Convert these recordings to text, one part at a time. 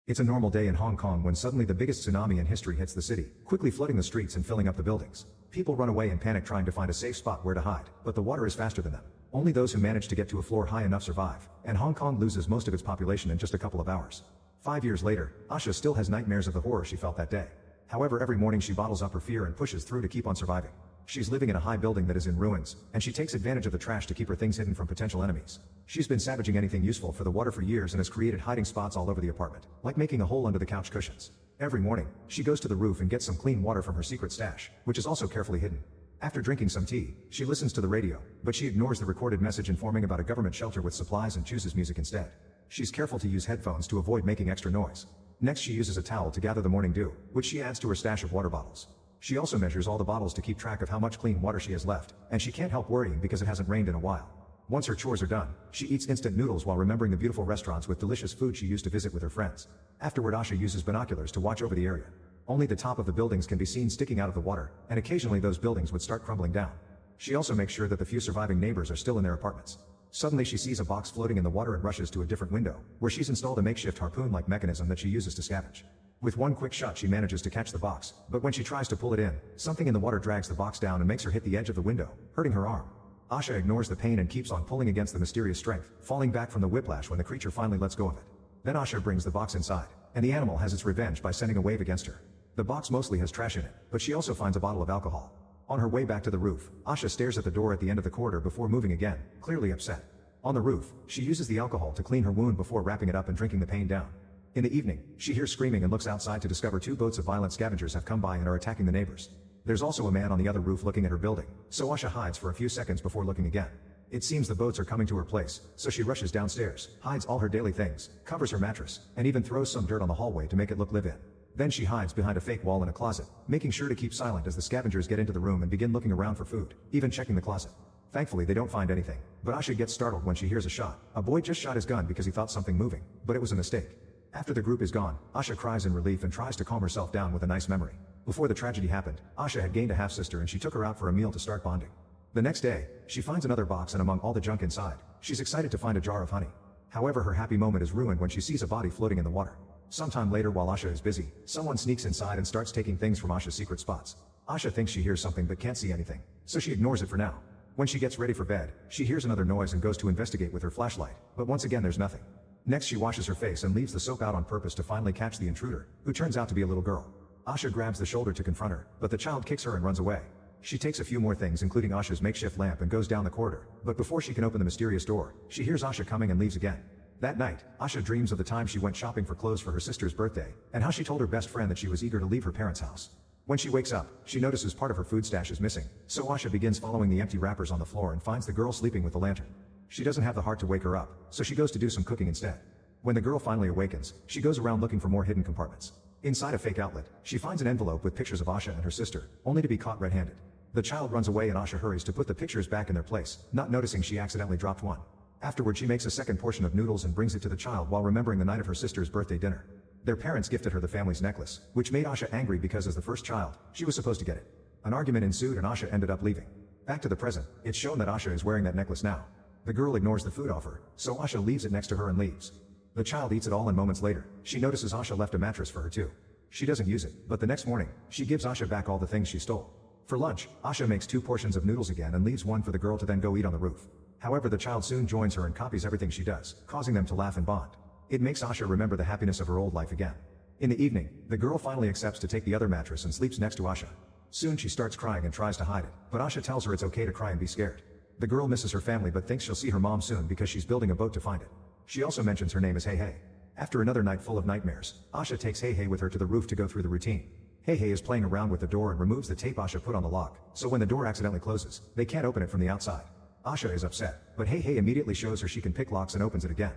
It's a normal day in Hong Kong when suddenly the biggest tsunami in history hits the city, quickly flooding the streets and filling up the buildings. People run away in panic trying to find a safe spot where to hide, but the water is faster than them. Only those who manage to get to a floor high enough survive, and Hong Kong loses most of its population in just a couple of hours. 5 years later, Asha still has nightmares of the horror she felt that day. However, every morning she bottles up her fear and pushes through to keep on surviving. She's living in a high building that is in ruins, and she takes advantage of the trash to keep her things hidden from potential enemies. She's been savaging anything useful for the water for years and has created hiding spots all over the apartment, like making a hole under the couch cushions. Every morning, she goes to the roof and gets some clean water from her secret stash, which is also carefully hidden. After drinking some tea, she listens to the radio, but she ignores the recorded message informing about a government shelter with supplies and chooses music instead. She's careful to use headphones to avoid making extra noise. Next, she uses a towel to gather the morning dew, which she adds to her stash of water bottles. She also measures all the bottles to keep track of how much clean water she has left, and she can't help worrying because it hasn't rained in a while. Once her chores are done, she eats instant noodles while remembering the beautiful restaurants with delicious food she used to visit with her friends. Afterward, Asha uses binoculars to watch over the area. Only the top of the buildings can be seen sticking out of the water, and occasionally those buildings would start crumbling down. She also makes sure that the few surviving neighbors are still in their apartments. Suddenly she sees a box floating in the water and rushes to a different window, where she's installed a makeshift harpoon-like mechanism that she uses to scavenge. With one quick shot she manages to catch the box, but when she tries to pull it in, something in the water drags the box down and makes her hit the edge of the window, hurting her arm. Asha ignores the pain and keeps on pulling against the mysterious strength, falling back from the whiplash when the creature finally lets go of it. Then Asha brings the box inside, and the animal has its revenge by sending a wave against her. The box mostly has trash in it, but she also finds a bottle of alcohol. On her way back to the roof, Asha stares at the door at the end of the corridor before moving again, clearly upset. On the roof, she uses the alcohol to clean her wound before wrapping it up and drinking the pain down. In the evening, she hears screaming and looks outside to discover two boats of violent scavengers have come by and are attacking the neighbors. There's also a man on the other roof looking at her building, so Asha hides for a few seconds before looking again. It seems the boats are coming to her place, so she rushes downstairs, hides all her daily things, covers her mattress, and even throws some dirt on the hallway to make it look live-in. Then she hides behind a fake wall in a closet, making sure to keep silent as the scavengers get into the room and begin looking around for food, even checking the closet. Thankfully they don't find anything, but Asha gets startled when she hears a shot. A boy just shot his gun because he thought something moving, but it was a mistake. After the group is gone, Asha cries in relief and tries to calm herself down with a nice memory. Before the tragedy happened, Asha had gained a half-sister and she took her out for a meal to start bonding. The next day, she finds another box and among all the junk inside, she's excited to find a jar of honey. However, her happy moment is ruined when she sees a body floating in the water. Sometime later while Asha is busy, someone sneaks inside and starts taking things from Asha's secret spots. Asha thinks she hears something but can't see anything, so she ignores it for now. When she gets ready for bed, she hears another noise and goes to investigate with her flashlight, but once again there's nothing. Next she washes her face and leaves the soap out on purpose to finally catch the intruder, who turns out to be a little girl. Asha grabs the shoulder to confront her, but the child kicks her and runs away. She takes a few more things including Asha's makeshift lamp and goes down the corridor, but before she can open the mysterious door, she hears Asha coming and leaves again. That night, Asha dreams of the time she went shopping for clothes for her sister's birthday, and how she told her best friend that she was eager to leave her parents' house. When she wakes up, she notices part of her food stash is missing, so Asha begins following the empty wrappers on the floor and finds the girl sleeping with the lantern. She doesn't have the heart to wake her up, so she goes to do some cooking instead. When the girl finally awakens, she goes around looking for more hidden compartments. Inside a fake outlet, she finds an envelope with pictures of Asha and her sister, only to be caught red-handed. The child runs away and Asha hurries to put the pictures back in their place, not noticing she accidentally dropped one. Afterward she makes a second portion of noodles and brings it to the child while remembering the night of her sister's birthday dinner. Their parents gifted her the family's necklace, which made Asha angry because as the first child, she was supposed to get it. An argument ensued and Asha ended up leaving. Back to the present, it's shown that Asha is wearing that necklace now. The girl ignores the food offer, so Asha leaves it next to her and leaves. The child eats it all and moments later, she notices Asha left a mattress for her too. She doesn't use it, but the next morning, she gives Asha back all the things she stole. For lunch, Asha makes 2 portions of noodles again and leaves one for the girl to then go eat on the roof. However, the child soon joins her and copies everything she does, causing them to laugh and bond. It makes Asha remember the happiness of her old life again. In the evening, the girl finally accepts to take the other mattress and sleeps next to Asha. Soon she starts crying and tries to hide it, but Asha tells her it's okay to cry and be scared. The girl misses her family but thinks she'll see her mom soon because she's building a boat to find it. She also mentions her name is Hey Hey. After another night full of nightmares, Asha takes Hey Hey with her to the roof to go through the routine. Hey Hey is playing around with the door and removes the tape Asha put on the lock, so when the door accidentally closes, they can't open it from the outside. Asha is upset, but Hey Hey immediately shows her she can pick locks and opens it again.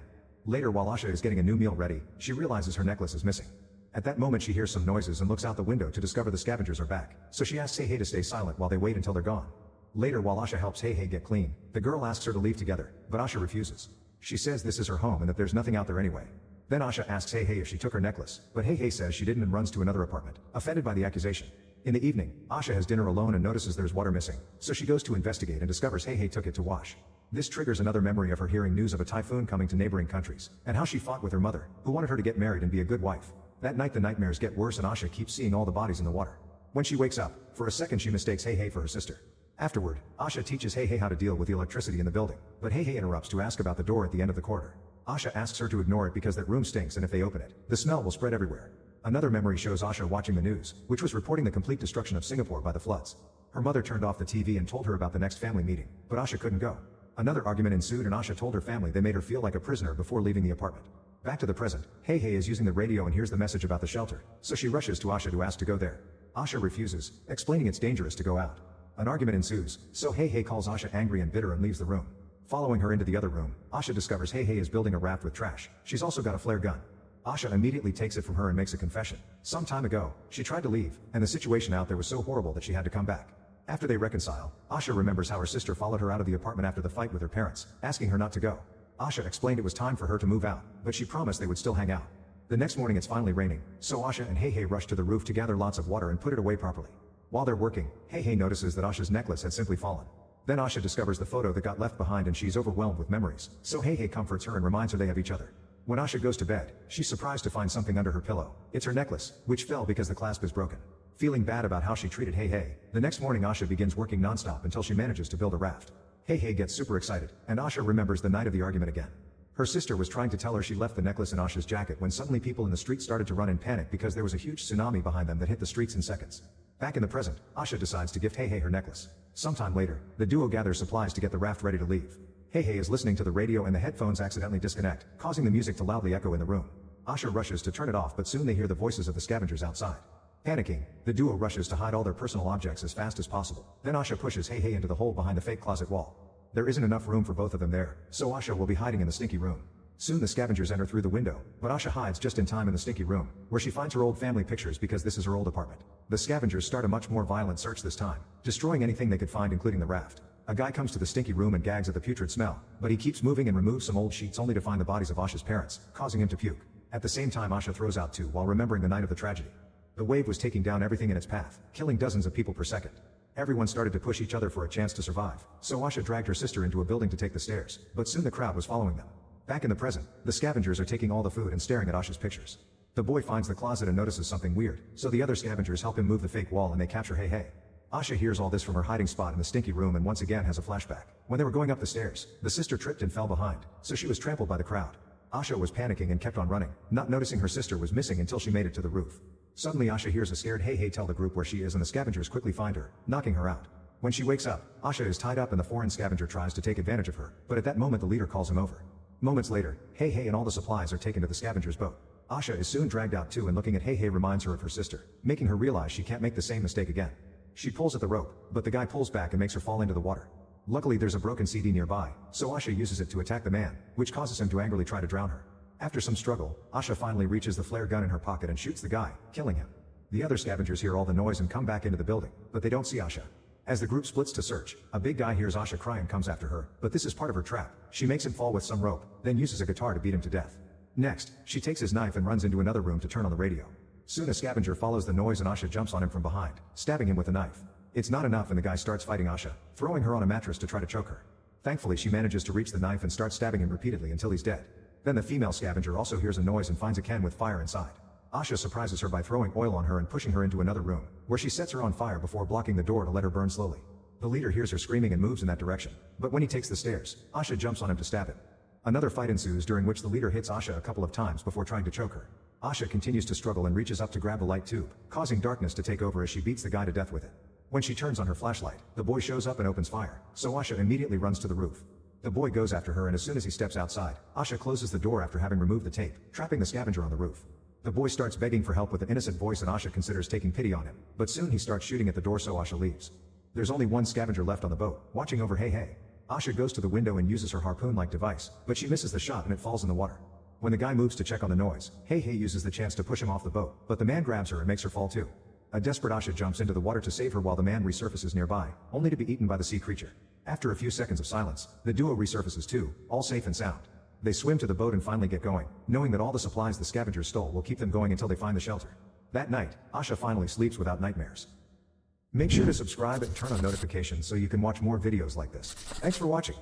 Later while Asha is getting a new meal ready, she realizes her necklace is missing. At that moment she hears some noises and looks out the window to discover the scavengers are back, so she asks Hey Hey to stay silent while they wait until they're gone. Later while Asha helps Hey Hey get clean, the girl asks her to leave together, but Asha refuses. She says this is her home and that there's nothing out there anyway. Then Asha asks Hey Hey if she took her necklace, but Hey Hey says she didn't and runs to another apartment, offended by the accusation. In the evening, Asha has dinner alone and notices there's water missing, so she goes to investigate and discovers Hey Hey took it to wash. This triggers another memory of her hearing news of a typhoon coming to neighboring countries, and how she fought with her mother, who wanted her to get married and be a good wife. That night the nightmares get worse and Asha keeps seeing all the bodies in the water. When she wakes up, for a second she mistakes Hey Hey for her sister. Afterward, Asha teaches Hey Hey how to deal with the electricity in the building, but Hey Hey interrupts to ask about the door at the end of the corridor. Asha asks her to ignore it because that room stinks and if they open it, the smell will spread everywhere. Another memory shows Asha watching the news, which was reporting the complete destruction of Singapore by the floods. Her mother turned off the TV and told her about the next family meeting, but Asha couldn't go. Another argument ensued and Asha told her family they made her feel like a prisoner before leaving the apartment. Back to the present, Hey Hey is using the radio and hears the message about the shelter, so she rushes to Asha to ask to go there. Asha refuses, explaining it's dangerous to go out. An argument ensues, so Hey Hey calls Asha angry and bitter and leaves the room. Following her into the other room, Asha discovers Hey Hey is building a raft with trash. She's also got a flare gun. Asha immediately takes it from her and makes a confession. Some time ago, she tried to leave, and the situation out there was so horrible that she had to come back. After they reconcile, Asha remembers how her sister followed her out of the apartment after the fight with her parents, asking her not to go. Asha explained it was time for her to move out, but she promised they would still hang out. The next morning it's finally raining, so Asha and Hey Hey rush to the roof to gather lots of water and put it away properly. While they're working, Hey Hey notices that Asha's necklace had simply fallen. Then Asha discovers the photo that got left behind and she's overwhelmed with memories, so Hey Hey comforts her and reminds her they have each other. When Asha goes to bed, she's surprised to find something under her pillow. It's her necklace, which fell because the clasp is broken. Feeling bad about how she treated Hey Hey, the next morning Asha begins working non-stop until she manages to build a raft. Hey Hey gets super excited, and Asha remembers the night of the argument again. Her sister was trying to tell her she left the necklace in Asha's jacket when suddenly people in the street started to run in panic because there was a huge tsunami behind them that hit the streets in seconds. Back in the present, Asha decides to gift Hey Hey her necklace. Sometime later, the duo gathers supplies to get the raft ready to leave. Hey Hey is listening to the radio and the headphones accidentally disconnect, causing the music to loudly echo in the room. Asha rushes to turn it off but soon they hear the voices of the scavengers outside. Panicking, the duo rushes to hide all their personal objects as fast as possible. Then Asha pushes Hey Hey into the hole behind the fake closet wall. There isn't enough room for both of them there, so Asha will be hiding in the stinky room. Soon the scavengers enter through the window, but Asha hides just in time in the stinky room, where she finds her old family pictures because this is her old apartment. The scavengers start a much more violent search this time, destroying anything they could find including the raft. A guy comes to the stinky room and gags at the putrid smell, but he keeps moving and removes some old sheets only to find the bodies of Asha's parents, causing him to puke. At the same time Asha throws out too while remembering the night of the tragedy. The wave was taking down everything in its path, killing dozens of people per second. Everyone started to push each other for a chance to survive, so Asha dragged her sister into a building to take the stairs, but soon the crowd was following them. Back in the present, the scavengers are taking all the food and staring at Asha's pictures. The boy finds the closet and notices something weird, so the other scavengers help him move the fake wall and they capture Hey Hey. Asha hears all this from her hiding spot in the stinky room and once again has a flashback. When they were going up the stairs, the sister tripped and fell behind, so she was trampled by the crowd. Asha was panicking and kept on running, not noticing her sister was missing until she made it to the roof. Suddenly Asha hears a scared Hey Hey tell the group where she is and the scavengers quickly find her, knocking her out. When she wakes up, Asha is tied up and the foreign scavenger tries to take advantage of her, but at that moment the leader calls him over. Moments later, Hey Hey and all the supplies are taken to the scavenger's boat. Asha is soon dragged out too and looking at Hey Hey reminds her of her sister, making her realize she can't make the same mistake again. She pulls at the rope, but the guy pulls back and makes her fall into the water. Luckily there's a broken CD nearby, so Asha uses it to attack the man, which causes him to angrily try to drown her. After some struggle, Asha finally reaches the flare gun in her pocket and shoots the guy, killing him. The other scavengers hear all the noise and come back into the building, but they don't see Asha. As the group splits to search, a big guy hears Asha cry and comes after her, but this is part of her trap. She makes him fall with some rope, then uses a guitar to beat him to death. Next, she takes his knife and runs into another room to turn on the radio. Soon a scavenger follows the noise and Asha jumps on him from behind, stabbing him with a knife. It's not enough and the guy starts fighting Asha, throwing her on a mattress to try to choke her. Thankfully she manages to reach the knife and starts stabbing him repeatedly until he's dead. Then the female scavenger also hears a noise and finds a can with fire inside. Asha surprises her by throwing oil on her and pushing her into another room, where she sets her on fire before blocking the door to let her burn slowly. The leader hears her screaming and moves in that direction, but when he takes the stairs, Asha jumps on him to stab him. Another fight ensues during which the leader hits Asha a couple of times before trying to choke her. Asha continues to struggle and reaches up to grab a light tube, causing darkness to take over as she beats the guy to death with it. When she turns on her flashlight, the boy shows up and opens fire, so Asha immediately runs to the roof. The boy goes after her and as soon as he steps outside, Asha closes the door after having removed the tape, trapping the scavenger on the roof. The boy starts begging for help with an innocent voice and Asha considers taking pity on him, but soon he starts shooting at the door so Asha leaves. There's only one scavenger left on the boat, watching over Hey Hey. Asha goes to the window and uses her harpoon-like device, but she misses the shot and it falls in the water. When the guy moves to check on the noise, Hey Hey uses the chance to push him off the boat, but the man grabs her and makes her fall too. A desperate Asha jumps into the water to save her while the man resurfaces nearby, only to be eaten by the sea creature. After a few seconds of silence, the duo resurfaces too, all safe and sound. They swim to the boat and finally get going, knowing that all the supplies the scavengers stole will keep them going until they find the shelter. That night, Asha finally sleeps without nightmares. Make sure to subscribe and turn on notifications so you can watch more videos like this. Thanks for watching.